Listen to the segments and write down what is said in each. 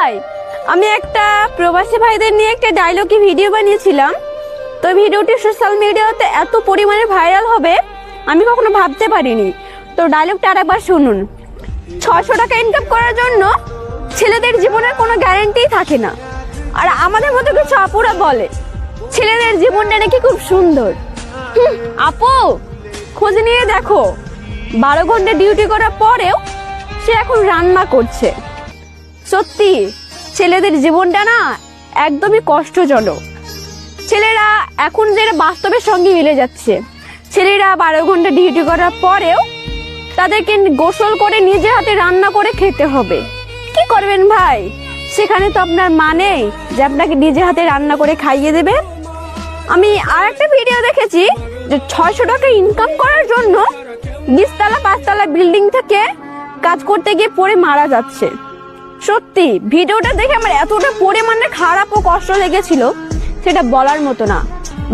ভাই, আমি একটা প্রবাসী ভাইদের নিয়ে একটা ডায়লগে ভিডিও বানিয়েছিলাম। তো ভিডিওটি সোশ্যাল মিডিয়াতে এত পরিমাণে ভাইরাল হবে আমি কখনো ভাবতে পারিনি। তো ডায়লগটা আরেকবার শুনুন। 600 টাকা ইনকাম করার জন্য ছেলেদের জীবনের কোনো গ্যারান্টি থাকে না। আর আমাদের মতো কিছু আপুরা বলে ছেলেদের জীবনটা নাকি খুব সুন্দর। আপু, খোঁজ নিয়ে দেখো, 12 ঘন্টা ডিউটি করার পরেও সে এখন রান্না করছে। সত্যি ছেলেদের জীবনটা না একদমই কষ্টজনক। ছেলেরা এখন যেটা বাস্তবের সঙ্গে মিলে যাচ্ছে, ছেলেরা 12 ঘন্টা ডিউটি করার পরেও তাদেরকে গোসল করে নিজে হাতে রান্না করে খেতে হবে। কি করবেন ভাই? সেখানে তো আপনার মা নেই যে আপনাকে নিজে হাতে রান্না করে খাইয়ে দেবে। আমি আর একটা ভিডিও দেখেছি যে 600 টাকা ইনকাম করার জন্য 20 তলা 5 তলা বিল্ডিং থেকে কাজ করতে গিয়ে পড়ে মারা যাচ্ছে। সত্যি ভিডিওটা দেখে আমার এতটা পরিমাণে খারাপ ও কষ্ট লেগেছিল সেটা বলার মতো না।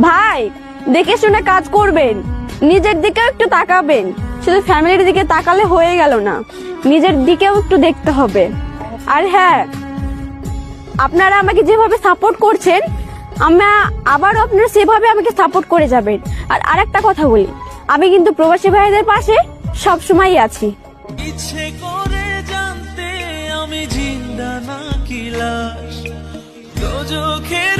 ভাই, দেখে শুনে কাজ করবেন, নিজের দিকেও একটু তাকাবেন। শুধু ফ্যামিলির দিকে তাকালে হয়ে গেল না, নিজের দিকেও একটু দেখতে হবে। আর হ্যাঁ, আপনারা আমাকে যেভাবে সাপোর্ট করছেন, আবারও আপনারা সেভাবে আমাকে সাপোর্ট করে যাবেন। আর আরেকটা কথা বলি, আমি কিন্তু প্রবাসী ভাইদের পাশে সবসময়ই আছি। ইচ্ছে করে জানতে আমি জিন্দা নাকি লাশ, দোজখের